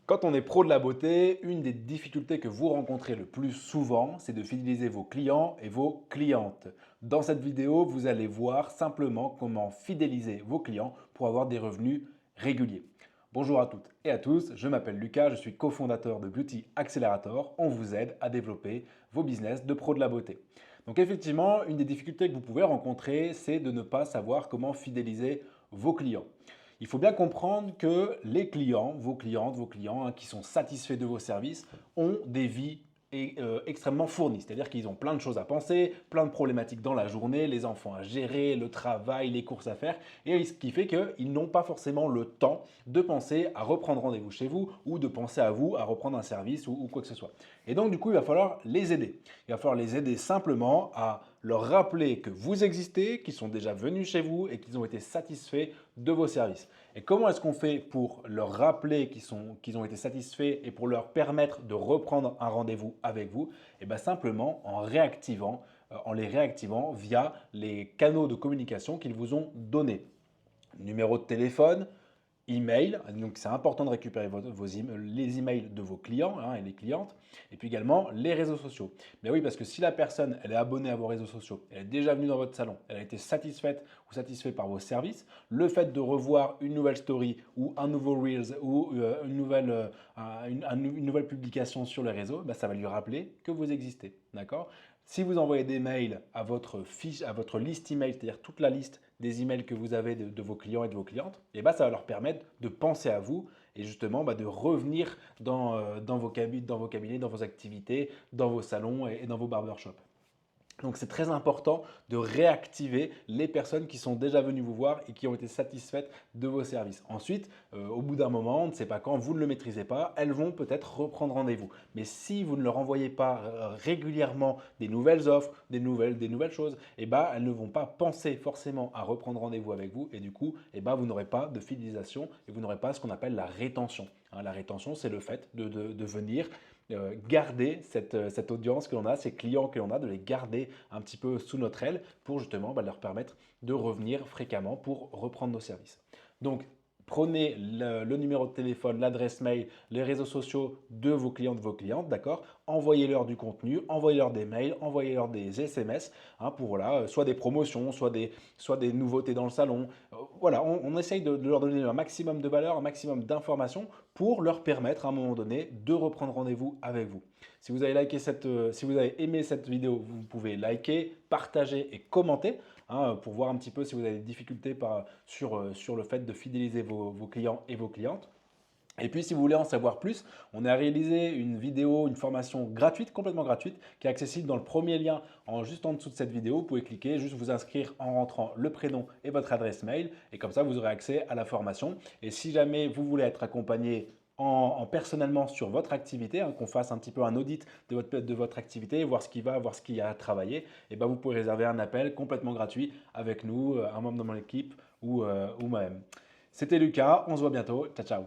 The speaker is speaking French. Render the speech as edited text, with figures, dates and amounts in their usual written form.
Quand on est pro de la beauté, une des difficultés que vous rencontrez le plus souvent, c'est de fidéliser vos clients et vos clientes. Dans cette vidéo, vous allez voir simplement comment fidéliser vos clients pour avoir des revenus réguliers. Bonjour à toutes et à tous, je m'appelle Lucas, je suis cofondateur de Beauty Accelerator. On vous aide à développer vos business de pro de la beauté. Donc effectivement, une des difficultés que vous pouvez rencontrer, c'est de ne pas savoir comment fidéliser vos clients. Il faut bien comprendre que les clients, vos clientes, vos clients qui sont satisfaits de vos services ont des vies extrêmement fournies. C'est-à-dire qu'ils ont plein de choses à penser, plein de problématiques dans la journée, les enfants à gérer, le travail, les courses à faire. Et ce qui fait qu'ils n'ont pas forcément le temps de penser à reprendre rendez-vous chez vous ou de penser à vous à reprendre un service ou quoi que ce soit. Et donc du coup, il va falloir les aider. Il va falloir les aider simplement à leur rappeler que vous existez, qu'ils sont déjà venus chez vous et qu'ils ont été satisfaits de vos services. Et comment est-ce qu'on fait pour leur rappeler qu'ils ont été satisfaits et pour leur permettre de reprendre un rendez-vous avec vous? Et bien simplement en les réactivant via les canaux de communication qu'ils vous ont donnés. Numéro de téléphone, email, donc c'est important de récupérer les emails de vos clients et les clientes, et puis également les réseaux sociaux. Mais oui, parce que si la personne elle est abonnée à vos réseaux sociaux, elle est déjà venue dans votre salon, elle a été satisfaite ou satisfait par vos services, le fait de revoir une nouvelle story ou un nouveau Reels ou une nouvelle publication sur les réseaux, bah, ça va lui rappeler que vous existez. D'accord? Si vous envoyez des mails à votre fiche, à votre liste email, c'est-à-dire toute la liste des emails que vous avez de vos clients et de vos clientes, et bah, ça va leur permettre de penser à vous et justement bah, de revenir dans vos cabinets, dans vos activités, dans vos salons et dans vos barbershops. Donc c'est très important de réactiver les personnes qui sont déjà venues vous voir et qui ont été satisfaites de vos services. Ensuite, au bout d'un moment, on ne sait pas quand, vous ne le maîtrisez pas, elles vont peut-être reprendre rendez-vous. Mais si vous ne leur envoyez pas régulièrement des nouvelles offres, des nouvelles choses, eh ben, elles ne vont pas penser forcément à reprendre rendez-vous avec vous et du coup, eh ben, vous n'aurez pas de fidélisation et vous n'aurez pas ce qu'on appelle la rétention. La rétention, c'est le fait de venir garder cette audience que l'on a, ces clients que l'on a, de les garder un petit peu sous notre aile pour justement bah, leur permettre de revenir fréquemment pour reprendre nos services. Donc, prenez le numéro de téléphone, l'adresse mail, les réseaux sociaux de vos clients, de vos clientes, d'accord? Envoyez-leur du contenu, envoyez-leur des mails, envoyez-leur des SMS pour voilà, soit des promotions, soit des nouveautés dans le salon. Voilà, on essaye de leur donner un maximum de valeur, un maximum d'informations pour leur permettre à un moment donné de reprendre rendez-vous avec vous. Si vous avez si vous avez aimé cette vidéo, vous pouvez liker, partager et commenter pour voir un petit peu si vous avez des difficultés sur le fait de fidéliser vos clients et vos clientes. Et puis, si vous voulez en savoir plus, on a réalisé une vidéo, une formation gratuite, complètement gratuite, qui est accessible dans le premier lien juste en dessous de cette vidéo. Vous pouvez cliquer, juste vous inscrire en rentrant le prénom et votre adresse mail. Et comme ça, vous aurez accès à la formation. Et si jamais vous voulez être accompagné personnellement sur votre activité, qu'on fasse un petit peu un audit de votre activité, voir ce qui va, voir ce qu'il y a à travailler, et ben vous pouvez réserver un appel complètement gratuit avec nous, un membre de mon équipe ou moi-même. C'était Lucas, on se voit bientôt. Ciao, ciao.